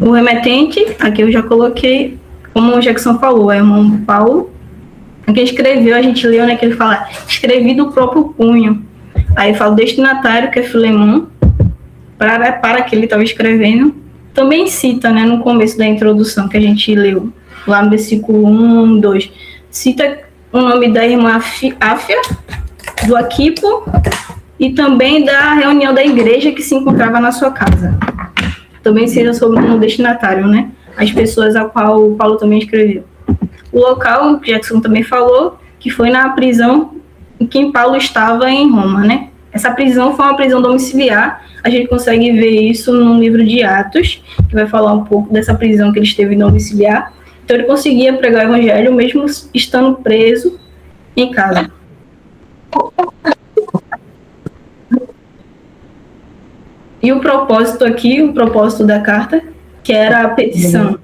O remetente, aqui eu já coloquei, como o Jackson falou, é o irmão Paulo. Quem escreveu, a gente leu, né, que ele fala, escrevi do próprio punho. Aí fala o destinatário, que é Filemon, para que ele estava escrevendo. Também cita, né, no começo da introdução que a gente leu, lá no versículo 1, 2, cita o nome da irmã Áfia, do Aquipo, e também da reunião da igreja que se encontrava na sua casa. Também cita sobre o destinatário, né, as pessoas a qual Paulo também escreveu. O local, o Jackson também falou, que foi na prisão em que Paulo estava em Roma, né? Essa prisão foi uma prisão domiciliar, a gente consegue ver isso no livro de Atos, que vai falar um pouco dessa prisão que ele esteve domiciliar. Então ele conseguia pregar o evangelho mesmo estando preso em casa. E o propósito aqui, o propósito da carta, que era a petição,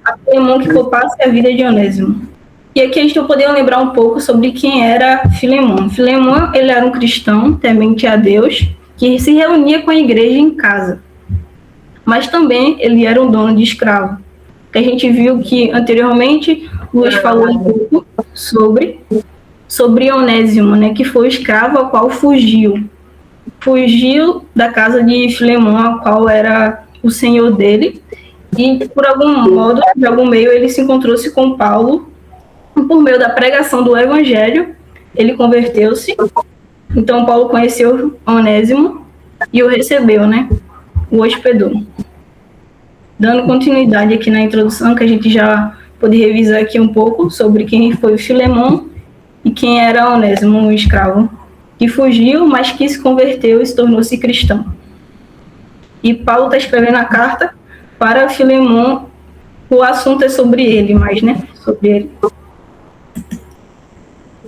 a Filemon que poupasse a vida de Onésimo. E aqui a gente vai poder lembrar um pouco sobre quem era Filemon. Filemon, ele era um cristão, temente a Deus, que se reunia com a igreja em casa. Mas também ele era um dono de escravo. Que a gente viu que anteriormente Luiz falou um pouco sobre Onésimo, né, que foi o escravo ao qual fugiu da casa de Filemon, a qual era o senhor dele, e por algum modo, de algum meio, ele se encontrou-se com Paulo, por meio da pregação do evangelho, ele converteu-se. Então Paulo conheceu Onésimo e o recebeu, né, o hospedou. Dando continuidade aqui na introdução, que a gente já pôde revisar aqui um pouco sobre quem foi Filemon e quem era Onésimo, um escravo que fugiu, mas que se converteu e se tornou-se cristão. E Paulo está escrevendo a carta para Filemon. O assunto é sobre ele, mas, né, sobre ele.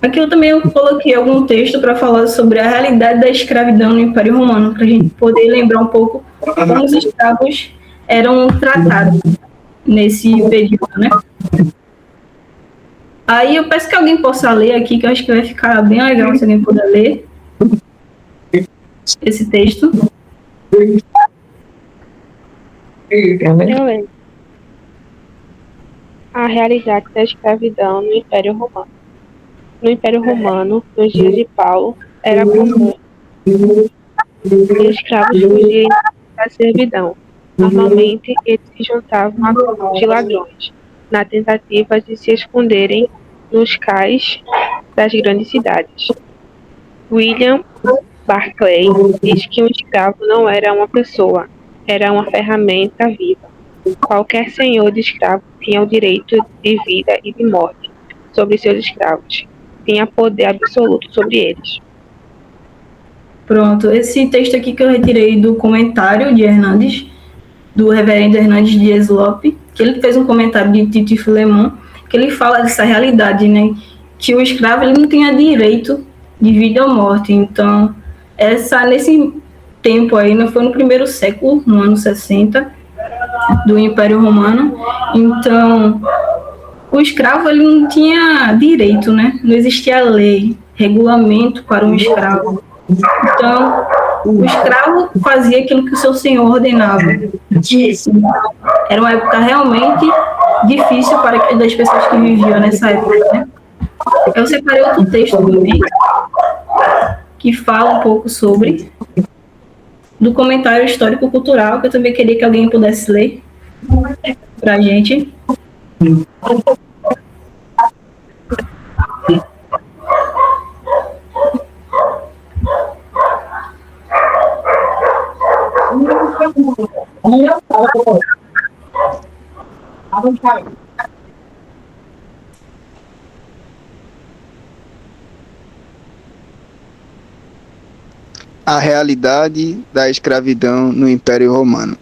Aqui eu também coloquei algum texto para falar sobre a realidade da escravidão no Império Romano, para a gente poder lembrar um pouco como os escravos eram tratados nesse período, né? Aí eu peço que alguém possa ler aqui, que eu acho que vai ficar bem legal se alguém puder ler esse texto. Eu leio. A realidade da escravidão no Império Romano. No Império Romano, nos dias de Paulo, era comum os escravos fugirem da servidão. Normalmente, eles se juntavam a grupos de ladrões, na tentativa de se esconderem nos cais das grandes cidades. William Barclay diz que um escravo não era uma pessoa, era uma ferramenta viva. Qualquer senhor de escravo tinha o direito de vida e de morte sobre seus escravos. Tinha poder absoluto sobre eles. Pronto, esse texto aqui que eu retirei do comentário de Hernandes, do reverendo Hernandes Dias Lopes, que ele fez um comentário de Tito e Filemon, que ele fala dessa realidade, né, que o escravo ele não tinha direito de vida ou morte. Então, nesse tempo aí, não foi no primeiro século, no ano 60, do Império Romano. Então, o escravo ele não tinha direito, né? Não existia lei, regulamento para um escravo. Então, o escravo fazia aquilo que o seu senhor ordenava. Era uma época realmente difícil para as pessoas que viviam nessa época, né? Eu separei outro texto também, que fala um pouco sobre do comentário histórico-cultural, que eu também queria que alguém pudesse ler para a gente. A realidade da escravidão no Império Romano.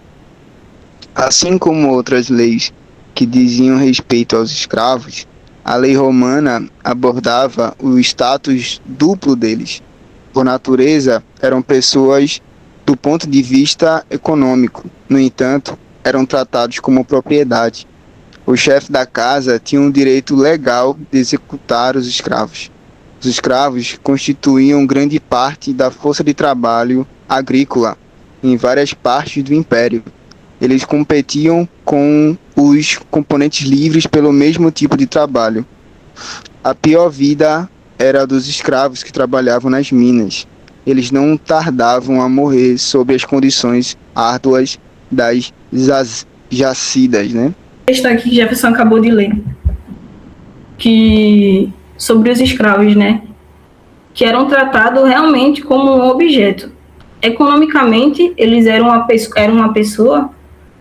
Assim como outras leis que diziam respeito aos escravos, a lei romana abordava o status duplo deles. Por natureza, eram pessoas do ponto de vista econômico. No entanto, eram tratados como propriedade. O chefe da casa tinha um direito legal de executar os escravos. Os escravos constituíam grande parte da força de trabalho agrícola em várias partes do império. eles competiam com os componentes livres pelo mesmo tipo de trabalho. A pior vida era a dos escravos que trabalhavam nas minas. Eles não tardavam a morrer sob as condições árduas das jacidas, né? Está aqui que Jefferson acabou de ler, que sobre os escravos, né, que eram tratados realmente como um objeto. Economicamente, eles eram uma pessoa,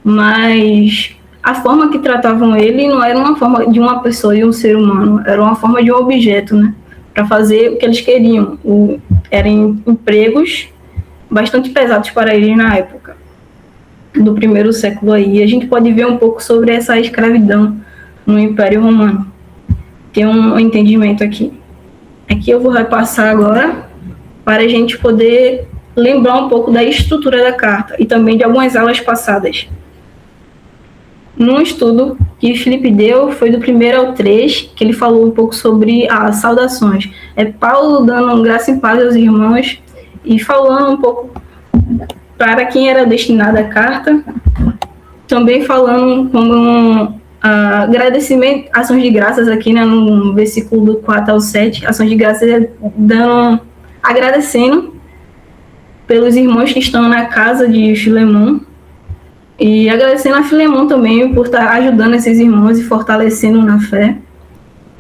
mas a forma que tratavam ele não era uma forma de uma pessoa, de um ser humano, era uma forma de um objeto, né, para fazer o que eles queriam. Eram empregos bastante pesados para eles na época do primeiro século aí. A gente pode ver um pouco sobre essa escravidão no Império Romano. Tem um entendimento aqui. Aqui eu vou repassar agora para a gente poder lembrar um pouco da estrutura da carta e também de algumas aulas passadas. Num estudo que Felipe deu, foi do 1º ao 3, que ele falou um pouco sobre as saudações. É Paulo dando graça e paz aos irmãos e falando um pouco para quem era destinada a carta, também falando como agradecimento, ações de graças aqui, né, no versículo do 4 ao 7, ações de graças agradecendo pelos irmãos que estão na casa de Filemão e agradecendo a Filemão também por estar ajudando esses irmãos e fortalecendo na fé.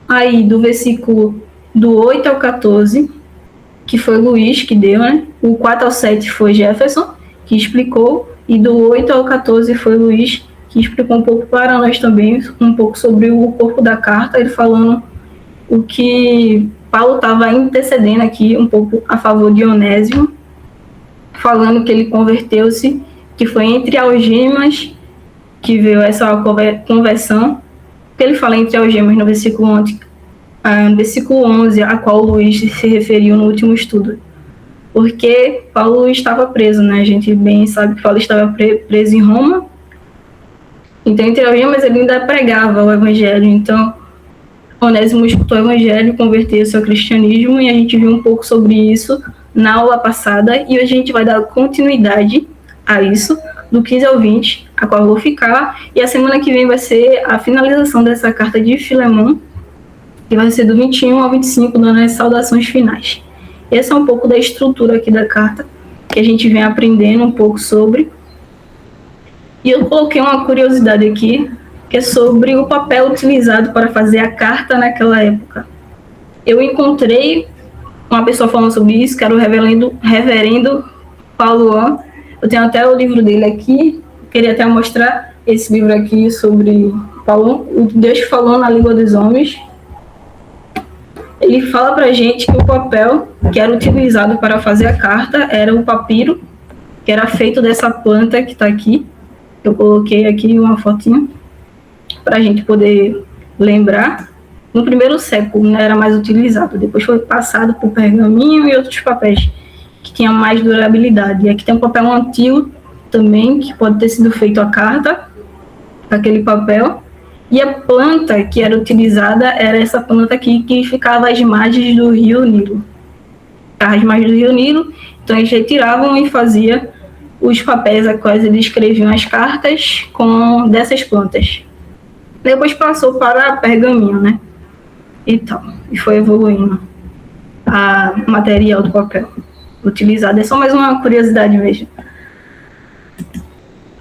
Aí, do versículo do 8 ao 14, que foi Luiz que deu, né? O 4 ao 7 foi Jefferson, que explicou, e do 8 ao 14 foi Luiz, que explicou um pouco para nós também, um pouco sobre o corpo da carta, ele falando o que Paulo estava intercedendo aqui, um pouco a favor de Onésimo, falando que ele converteu-se, que foi entre algemas que veio essa conversão, que ele fala entre algemas no versículo 11, a qual Luiz se referiu no último estudo. Porque Paulo estava preso, né? A gente bem sabe que Paulo estava preso em Roma. Então, entre algemas, ele ainda pregava o evangelho. Então, Onésimo escutou o evangelho, converteu-se ao cristianismo, e a gente viu um pouco sobre isso na aula passada, e hoje a gente vai dar continuidade a isso, do 15 ao 20, a qual eu vou ficar, e a semana que vem vai ser a finalização dessa carta de Filemão, que vai ser do 21 ao 25, dando as saudações finais. Essa é um pouco da estrutura aqui da carta, que a gente vem aprendendo um pouco sobre. E eu coloquei uma curiosidade aqui, que é sobre o papel utilizado para fazer a carta naquela época. Eu encontrei uma pessoa falando sobre isso, que era o reverendo Paulo. Eu tenho até o livro dele aqui, queria até mostrar esse livro aqui sobre Paulo, o Deus que falou na língua dos homens. Ele fala pra gente que o papel que era utilizado para fazer a carta era o papiro, que era feito dessa planta que está aqui. Eu coloquei aqui uma fotinha para a gente poder lembrar. No primeiro século não era mais utilizado, depois foi passado por pergaminho e outros papéis que tinham mais durabilidade. E aqui tem um papel antigo também, que pode ter sido feito a carta, aquele papel. E a planta que era utilizada era essa planta aqui, que ficava às margens do rio Nilo. Às margens do rio Nilo, então eles retiravam e faziam os papéis a quais eles escreviam as cartas com dessas plantas. Depois passou para pergaminho, né? E tal. E foi evoluindo o material do papel utilizado. É só mais uma curiosidade mesmo.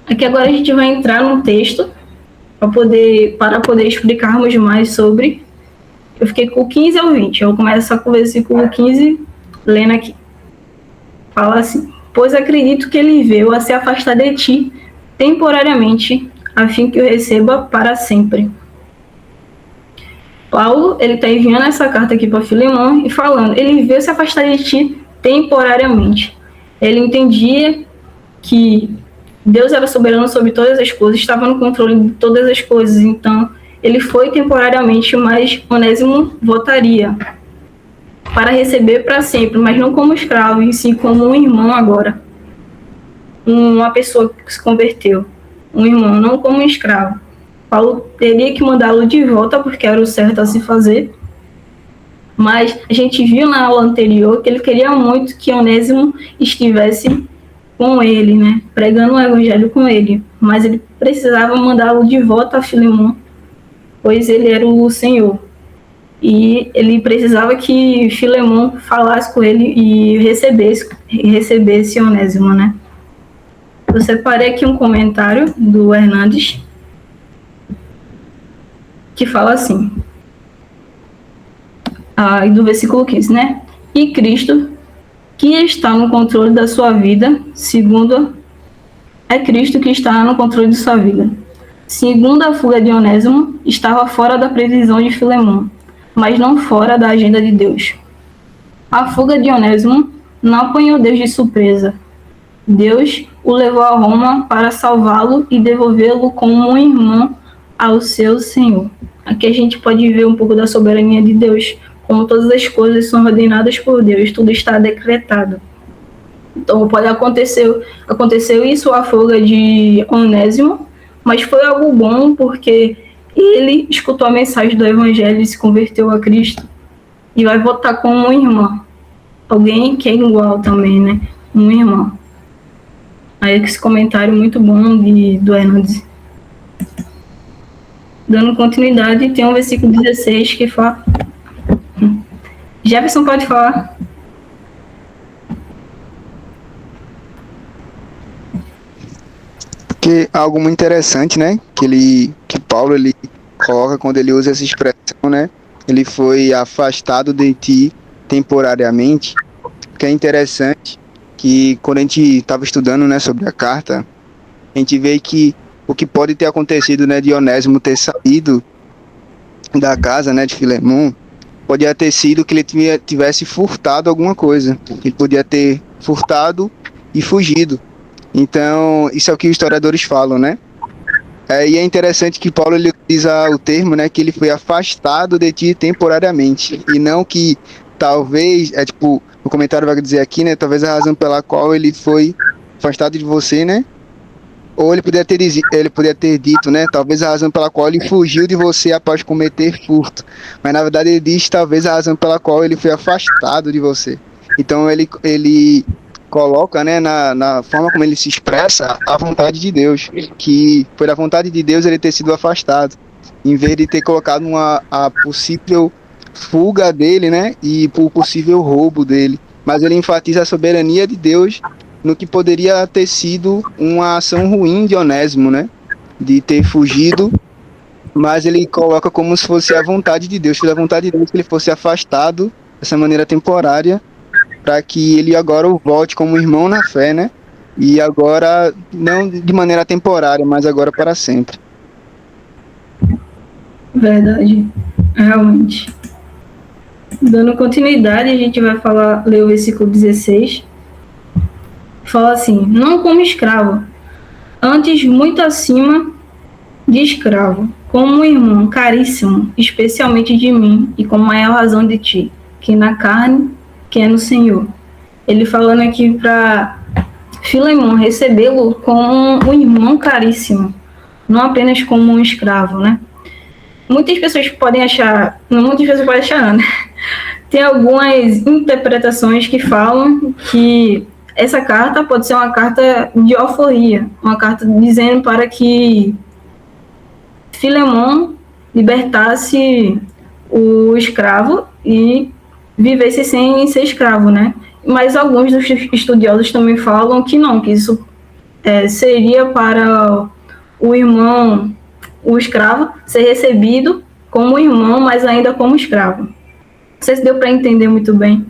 Aqui agora a gente vai entrar no texto para poder explicarmos mais sobre. Eu fiquei com o 15 ao 20. Eu vou começar com o versículo 15, lendo aqui. Fala assim: pois acredito que ele veio a se afastar de ti temporariamente, a fim que o receba para sempre. Paulo, ele está enviando essa carta aqui para Filemão e falando, ele veio se afastar de ti temporariamente. Ele entendia que Deus era soberano sobre todas as coisas, estava no controle de todas as coisas, então ele foi temporariamente, mas Onésimo voltaria para receber para sempre, mas não como escravo, e sim como um irmão agora. Uma pessoa que se converteu, um irmão, não como um escravo. Paulo teria que mandá-lo de volta, porque era o certo a se fazer, mas a gente viu na aula anterior que ele queria muito que Onésimo estivesse com ele, né? Pregando o evangelho com ele. Mas ele precisava mandá-lo de volta a Filemon, pois ele era o Senhor. E ele precisava que Filemon falasse com ele e recebesse Onésimo, né? Eu separei aqui um comentário do Hernandes que fala assim, do versículo 15, né? E Cristo, que está no controle da sua vida, é Cristo que está no controle de sua vida. Segundo a fuga de Onésimo, estava fora da previsão de Filemon, mas não fora da agenda de Deus. A fuga de Onésimo não apanhou Deus de surpresa. Deus o levou a Roma para salvá-lo e devolvê-lo como um irmão ao seu Senhor. Aqui a gente pode ver um pouco da soberania de Deus, como todas as coisas são ordenadas por Deus, tudo está decretado. Então pode aconteceu isso, a fuga de Onésimo, mas foi algo bom porque ele escutou a mensagem do Evangelho e se converteu a Cristo e vai voltar como um irmão, alguém que é igual também, né? Um irmão. Aí esse comentário muito bom do Hernandes. Dando continuidade, tem um versículo 16 que fala... Jefferson pode falar. Porque algo muito interessante, né? Que Paulo ele coloca quando ele usa essa expressão, né? Ele foi afastado de ti temporariamente. Que é interessante que quando a gente estava estudando, né, sobre a carta, a gente vê que o que pode ter acontecido, né, de Onésimo ter saído da casa, né, de Filemon, podia ter sido que ele tivesse furtado alguma coisa. Ele podia ter furtado e fugido. Então, isso é o que os historiadores falam, né? E é interessante que Paulo ele utiliza o termo, né, que ele foi afastado de ti temporariamente. E não que talvez, o comentário vai dizer aqui, né, talvez a razão pela qual ele foi afastado de você, né? Ou ele poderia ter dito, né, talvez a razão pela qual ele fugiu de você após cometer furto. Mas na verdade ele diz talvez a razão pela qual ele foi afastado de você. Então ele coloca, né, na forma como ele se expressa, a vontade de Deus, que foi da vontade de Deus ele ter sido afastado, em vez de ter colocado a possível fuga dele, né, e o possível roubo dele. Mas ele enfatiza a soberania de Deus no que poderia ter sido uma ação ruim de Onésimo, né, de ter fugido, mas ele coloca como se fosse a vontade de Deus, foi a vontade de Deus que ele fosse afastado dessa maneira temporária, para que ele agora volte como irmão na fé, né? E agora, não de maneira temporária, mas agora para sempre. Verdade, realmente. Dando continuidade, a gente vai ler o versículo 16. Fala assim, não como escravo, antes muito acima de escravo, como um irmão caríssimo, especialmente de mim, e com maior razão de ti, que na carne, que é no Senhor. Ele falando aqui para Filemon recebê-lo como um irmão caríssimo, não apenas como um escravo, né? Muitas pessoas podem achar, não, né? Tem algumas interpretações que falam que essa carta pode ser uma carta de alforria, uma carta dizendo para que Filemon libertasse o escravo e vivesse sem ser escravo, né? Mas alguns dos estudiosos também falam que não, que isso seria para o irmão, o escravo, ser recebido como irmão, mas ainda como escravo. Não sei se deu para entender muito bem,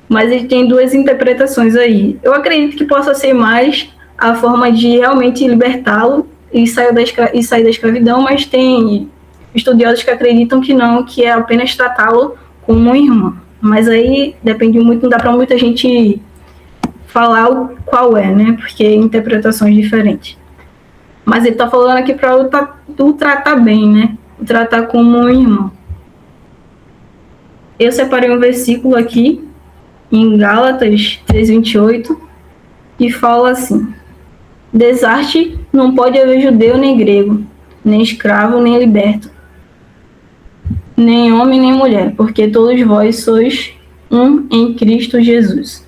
mas ele tem duas interpretações aí. Eu acredito que possa ser mais a forma de realmente libertá-lo e sair da escravidão, mas tem estudiosos que acreditam que não, que é apenas tratá-lo como um irmão. Mas aí depende muito, não dá para muita gente falar qual é, né? Porque interpretações diferentes. Mas ele está falando aqui para o tratar bem, né? O tratar como um irmão. Eu separei um versículo aqui, em Gálatas 3:28, que fala assim: desarte não pode haver judeu nem grego, nem escravo nem liberto, nem homem nem mulher, porque todos vós sois um em Cristo Jesus.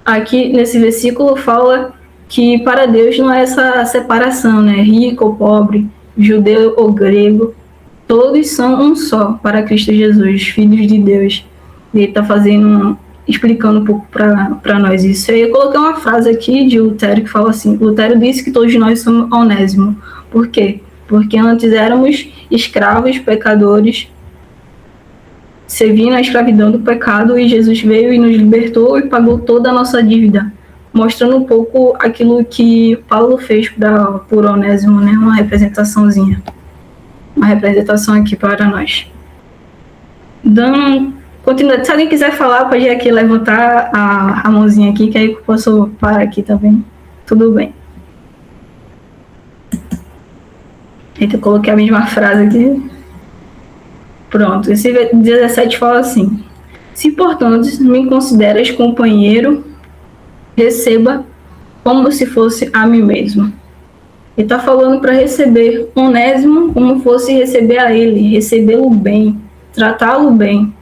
aqui nesse versículo fala que para Deus não é essa separação, né? Rico ou pobre, judeu ou grego, todos são um só para Cristo Jesus, filhos de Deus. E ele está explicando um pouco para nós isso. Eu coloquei uma frase aqui de Lutero que fala assim: Lutero disse que todos nós somos Onésimo. Por quê? Porque antes éramos escravos, pecadores, servindo a escravidão do pecado, e Jesus veio e nos libertou e pagou toda a nossa dívida, mostrando um pouco aquilo que Paulo fez por Onésimo, né? Uma representaçãozinha. Uma representação aqui para nós. Dando continuidade, se alguém quiser falar, pode aqui levantar a mãozinha aqui, que aí eu posso parar aqui também. Tudo bem. Eita, eu coloquei a mesma frase aqui. Pronto, esse 17 fala assim: se, portanto, me consideras companheiro, receba como se fosse a mim mesmo. Ele está falando para receber Onésimo como fosse receber a ele, recebê-lo bem, tratá-lo bem.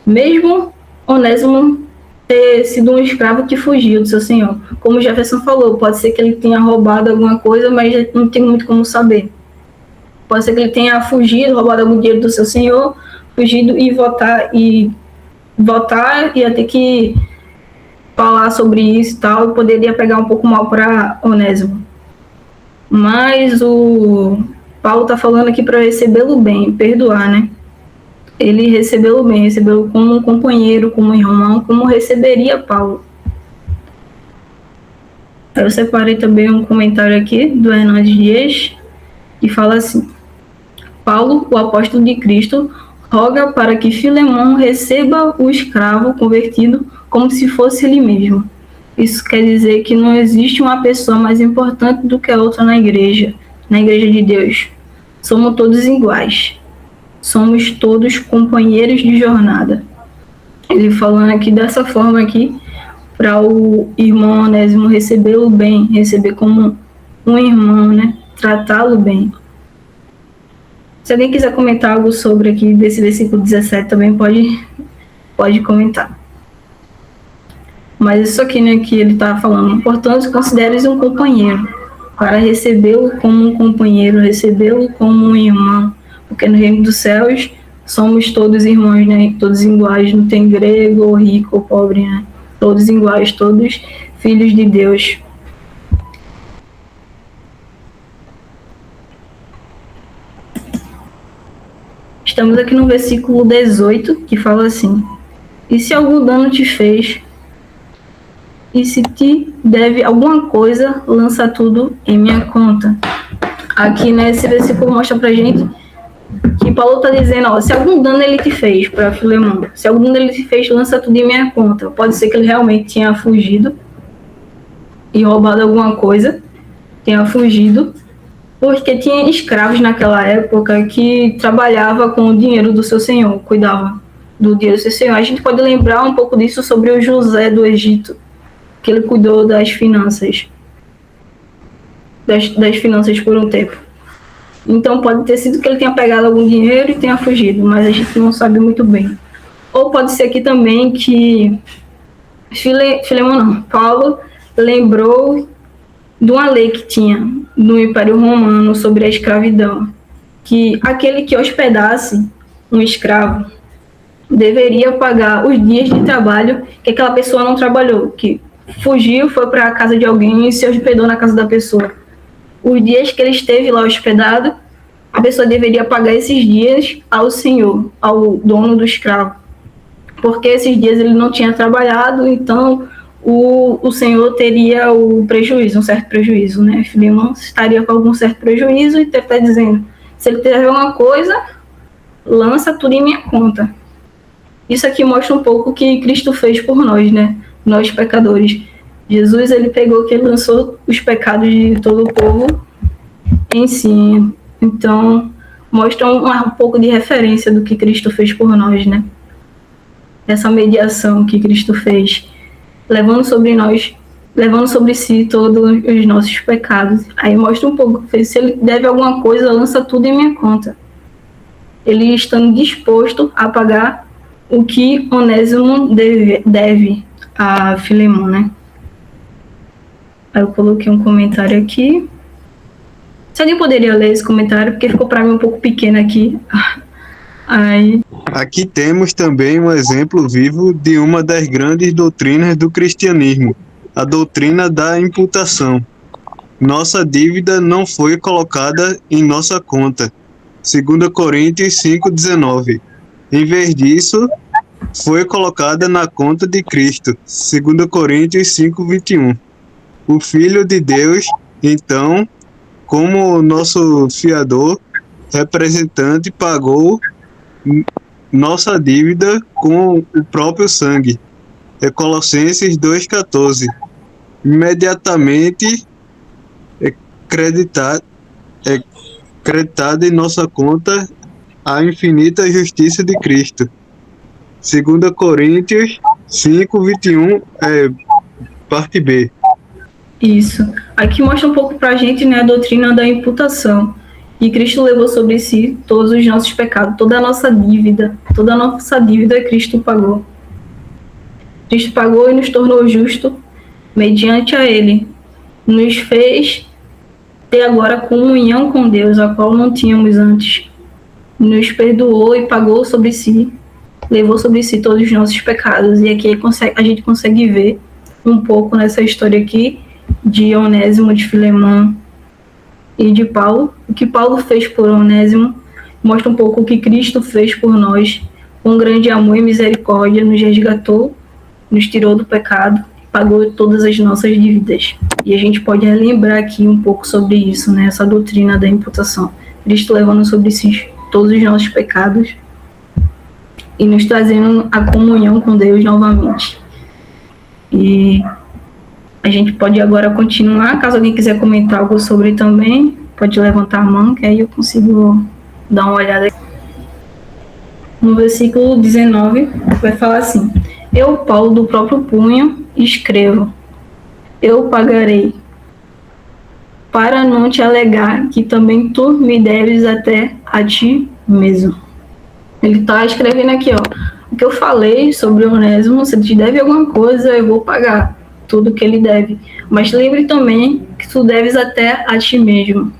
Mesmo Onésimo ter sido um escravo que fugiu do seu senhor. Como Jefferson falou, pode ser que ele tenha roubado alguma coisa, mas não tem muito como saber. Pode ser que ele tenha fugido, roubado algum dinheiro do seu senhor, fugido e voltar, ia ter que falar sobre isso e tal, e poderia pegar um pouco mal para Onésimo. Mas o Paulo está falando aqui para recebê-lo bem, perdoar, né? Ele recebeu-lo bem, recebeu-lo como um companheiro, como um irmão, como receberia Paulo. Aí eu separei também um comentário aqui do Hernandes Dias, que fala assim: Paulo, o apóstolo de Cristo, roga para que Filemão receba o escravo convertido como se fosse ele mesmo. Isso quer dizer que não existe uma pessoa mais importante do que a outra na igreja de Deus. Somos todos iguais. Somos todos companheiros de jornada. Ele falando aqui dessa forma aqui, para o irmão Onésimo recebê-lo bem, receber como um irmão, né? Tratá-lo bem. Se alguém quiser comentar algo sobre aqui desse versículo 17, também pode comentar. Mas isso aqui, né, que ele está falando: portanto, consideres um companheiro, para recebê-lo como um companheiro, recebê-lo como um irmão, porque no reino dos céus somos todos irmãos, né, todos iguais, não tem grego ou rico ou pobre, né, todos iguais, todos filhos de Deus. Estamos aqui no versículo 18, que fala assim: e se algum dano te fez, e se te deve alguma coisa, lança tudo em minha conta. Aqui nesse versículo mostra pra gente que Paulo está dizendo: ó, se algum dano ele te fez, para Filemão, se algum dano ele te fez, lança tudo em minha conta. Pode ser que ele realmente tinha fugido e roubado alguma coisa, tenha fugido, porque tinha escravos naquela época que trabalhava com o dinheiro do seu senhor, cuidava do dinheiro do seu senhor. A gente pode lembrar um pouco disso sobre o José do Egito, que ele cuidou das finanças por um tempo. Então pode ter sido que ele tenha pegado algum dinheiro e tenha fugido, mas a gente não sabe muito bem. Ou pode ser aqui também que Paulo lembrou de uma lei que tinha no Império Romano sobre a escravidão, que aquele que hospedasse um escravo deveria pagar os dias de trabalho que aquela pessoa não trabalhou, que fugiu, foi para a casa de alguém e se hospedou na casa da pessoa. Os dias que ele esteve lá hospedado, a pessoa deveria pagar esses dias ao senhor, ao dono do escravo, porque esses dias ele não tinha trabalhado, então o senhor teria o prejuízo, um certo prejuízo, né? Filemão estaria com algum certo prejuízo, e ele está dizendo: se ele tiver alguma coisa, lança tudo em minha conta. Isso aqui mostra um pouco o que Cristo fez por nós, né? Nós pecadores. Jesus, ele pegou, que ele lançou os pecados de todo o povo em si. Então, mostra um pouco de referência do que Cristo fez por nós, né? Essa mediação que Cristo fez, levando sobre si todos os nossos pecados. Aí mostra um pouco, se ele deve alguma coisa, lança tudo em minha conta. Ele estando disposto a pagar o que Onésimo deve a Filemão, né? Aí eu coloquei um comentário aqui. Se alguém poderia ler esse comentário, porque ficou para mim um pouco pequeno aqui. Aí, Aqui temos também um exemplo vivo de uma das grandes doutrinas do cristianismo, a doutrina da imputação. Nossa dívida não foi colocada em nossa conta. 2 Coríntios 5,19. Em vez disso, foi colocada na conta de Cristo. 2 Coríntios 5,21. O Filho de Deus, então, como nosso fiador, representante, pagou nossa dívida com o próprio sangue. É Colossenses 2,14. Imediatamente creditada em nossa conta a infinita justiça de Cristo. 2 Coríntios 5,21, parte B. isso. Aqui mostra um pouco pra gente, né, a doutrina da imputação. E Cristo levou sobre si todos os nossos pecados, toda a nossa dívida Cristo pagou. Cristo pagou e nos tornou justo mediante a Ele. Nos fez ter agora comunhão com Deus, a qual não tínhamos antes. Nos perdoou e pagou sobre si, levou sobre si todos os nossos pecados. E aqui a gente consegue ver um pouco nessa história aqui de Onésimo, de Filemão e de Paulo. O que Paulo fez por Onésimo mostra um pouco o que Cristo fez por nós. Com grande amor e misericórdia nos resgatou, nos tirou do pecado, pagou todas as nossas dívidas. E a gente pode relembrar aqui um pouco sobre isso, né? Essa doutrina da imputação. Cristo levando sobre si todos os nossos pecados e nos trazendo a comunhão com Deus novamente. E a gente pode agora continuar. Caso alguém quiser comentar algo sobre também, pode levantar a mão, que aí eu consigo dar uma olhada. No versículo 19, vai falar assim: eu, Paulo, do próprio punho, escrevo: eu pagarei, para não te alegar que também tu me deves até a ti mesmo. Ele está escrevendo aqui, ó, o que eu falei sobre o Onésimo, se ele te deve alguma coisa, eu vou pagar tudo que ele deve. Mas lembre também que tu deves até a ti mesmo.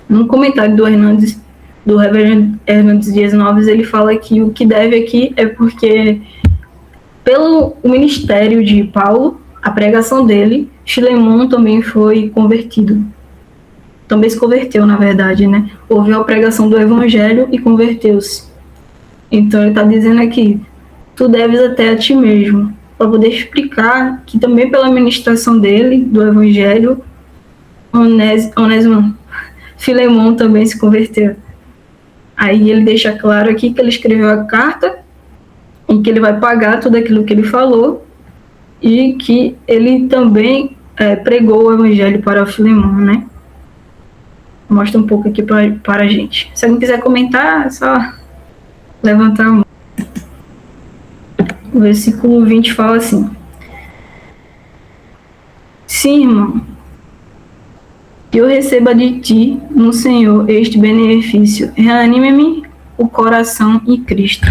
Num comentário do reverendo Hernandes Dias Novas, ele fala que o que deve aqui é porque, pelo ministério de Paulo, a pregação dele, Filemão também foi convertido. Também se converteu, na verdade, né? Ouviu a pregação do evangelho e converteu-se. Então ele está dizendo aqui, tu deves até a ti mesmo, para poder explicar que também pela ministração dele, do evangelho, Filemão também se converteu. Aí ele deixa claro aqui que ele escreveu a carta, em que ele vai pagar tudo aquilo que ele falou, e que ele também pregou o evangelho para Filemão, né? Mostra um pouco aqui para a gente. Se alguém quiser comentar, é só levantar a mão. O versículo 20 fala assim: sim, irmão, que eu receba de ti, no Senhor, este benefício. Reanime-me o coração em Cristo.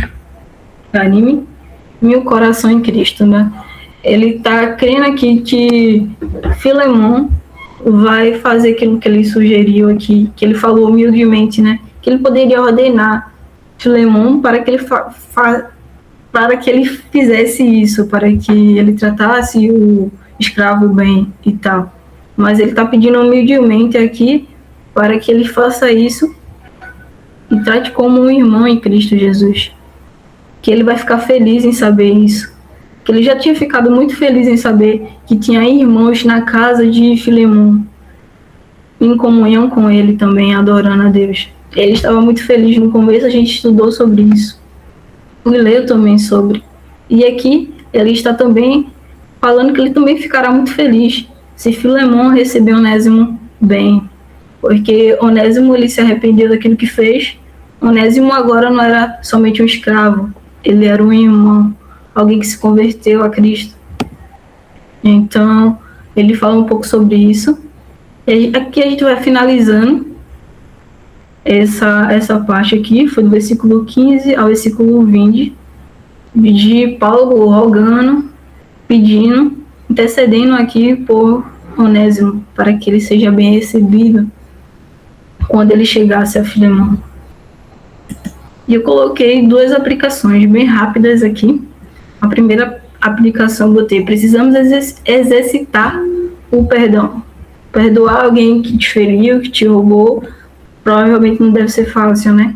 Reanime-me o coração em Cristo, né? Ele está crendo aqui que Filemão vai fazer aquilo que ele sugeriu aqui, que ele falou humildemente, né? Que ele poderia ordenar Filemão para que ele para que ele fizesse isso, para que ele tratasse o escravo bem e tal. Mas ele está pedindo humildemente aqui para que ele faça isso e trate como um irmão em Cristo Jesus. Que ele vai ficar feliz em saber isso. Que ele já tinha ficado muito feliz em saber que tinha irmãos na casa de Filemão, em comunhão com ele também, adorando a Deus. Ele estava muito feliz. No começo a gente estudou sobre isso. E leu também sobre. E aqui ele está também falando que ele também ficará muito feliz se Filemão receber Onésimo bem. Porque Onésimo, ele se arrependeu daquilo que fez. Onésimo agora não era somente um escravo. Ele era um irmão, alguém que se converteu a Cristo. Então, ele fala um pouco sobre isso. E aqui a gente vai finalizando essa parte aqui, foi do versículo 15 ao versículo 20, de Paulo rogando, pedindo, intercedendo aqui por Onésimo, para que ele seja bem recebido quando ele chegasse a Filemão. E eu coloquei 2 aplicações bem rápidas aqui. A primeira aplicação eu botei: precisamos exercitar o perdão. Perdoar alguém que te feriu, que te roubou, provavelmente não deve ser fácil, né?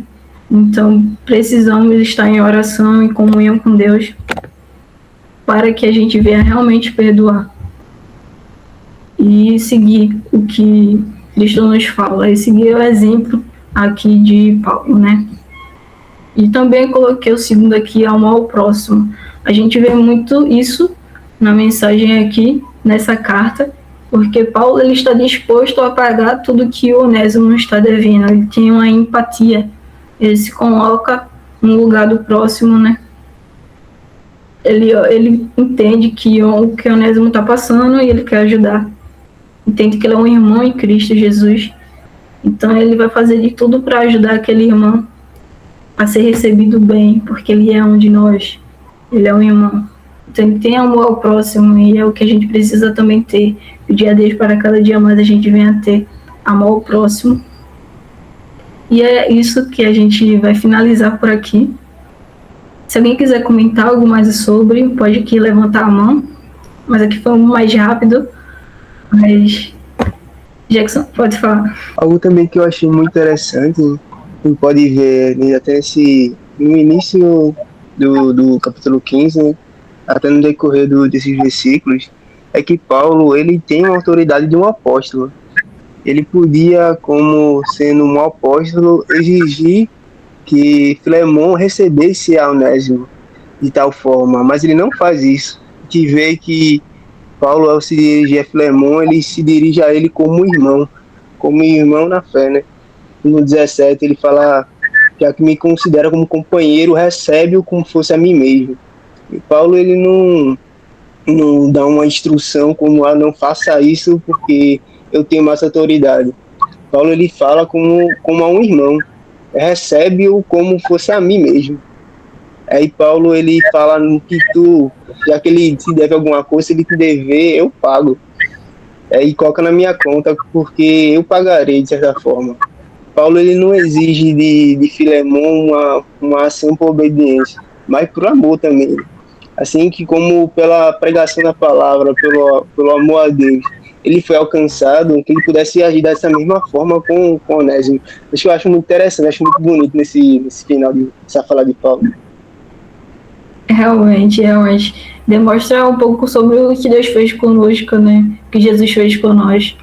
Então, precisamos estar em oração e comunhão com Deus para que a gente venha realmente perdoar e seguir o que Cristo nos fala, e seguir o exemplo aqui de Paulo, né? E também coloquei o segundo aqui, amar o próximo. A gente vê muito isso na mensagem aqui, nessa carta, porque Paulo ele está disposto a pagar tudo que o Onésimo está devendo. Ele tem uma empatia, ele se coloca no lugar do próximo, né? Ele entende que o que o Onésimo está passando e ele quer ajudar. Entende que ele é um irmão em Cristo Jesus. Então ele vai fazer de tudo para ajudar aquele irmão a ser recebido bem, porque ele é um de nós. Ele é um irmão. Então ele tem amor ao próximo e é o que a gente precisa também ter. Pedir a Deus para cada dia mais a gente venha ter amor ao próximo. E é isso que a gente vai finalizar por aqui. Se alguém quiser comentar algo mais sobre, pode aqui levantar a mão. Mas aqui foi mais rápido. Mas, Jackson, pode falar. Algo também que eu achei muito interessante, você pode ver né, até no início do capítulo 15, né, até no decorrer desses versículos, é que Paulo ele tem a autoridade de um apóstolo. Ele podia, como sendo um apóstolo, exigir que Filemão recebesse a Onésimo de tal forma, mas ele não faz isso. A gente vê que Paulo, ao se dirigir a Filemão, ele se dirige a ele como irmão na fé, né? No 17 ele fala, já que me considera como companheiro, recebe-o como fosse a mim mesmo. E Paulo ele não dá uma instrução como não faça isso porque eu tenho mais autoridade. Paulo ele fala como a um irmão, recebe-o como fosse a mim mesmo. Aí Paulo ele fala que já que ele te deve alguma coisa, se ele te dever, eu pago. Aí coloca na minha conta, porque eu pagarei de certa forma. Paulo ele não exige de Filemão uma ação por obediência, mas por amor também. Assim que como pela pregação da palavra, pelo amor a Deus, ele foi alcançado, que ele pudesse agir dessa mesma forma com Onésimo. Isso que eu acho muito interessante, acho muito bonito nesse final dessa fala de Paulo. Realmente. Demonstra um pouco sobre o que Deus fez conosco, né? O que Jesus fez por nós.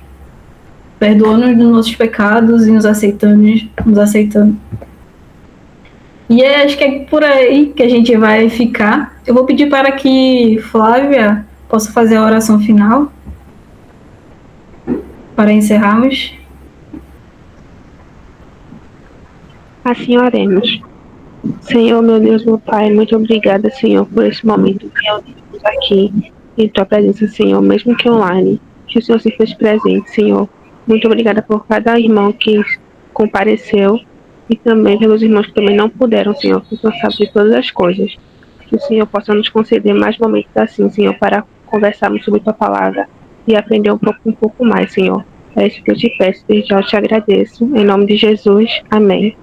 Perdoando-nos dos nossos pecados e nos aceitando. E acho que é por aí que a gente vai ficar. Eu vou pedir para que Flávia possa fazer a oração final para encerrarmos. Assim oremos. Senhor, meu Deus, meu Pai, muito obrigada, Senhor, por esse momento que reunimos aqui em Tua presença, Senhor, mesmo que online, que o Senhor se fez presente, Senhor. Muito obrigada por cada irmão que compareceu e também pelos irmãos que também não puderam, Senhor, que o Senhor sabe de todas as coisas. Que o Senhor possa nos conceder mais momentos assim, Senhor, para conversarmos sobre Tua palavra e aprender um pouco mais, Senhor. É isso que eu te peço, desde já eu te agradeço. Em nome de Jesus, amém.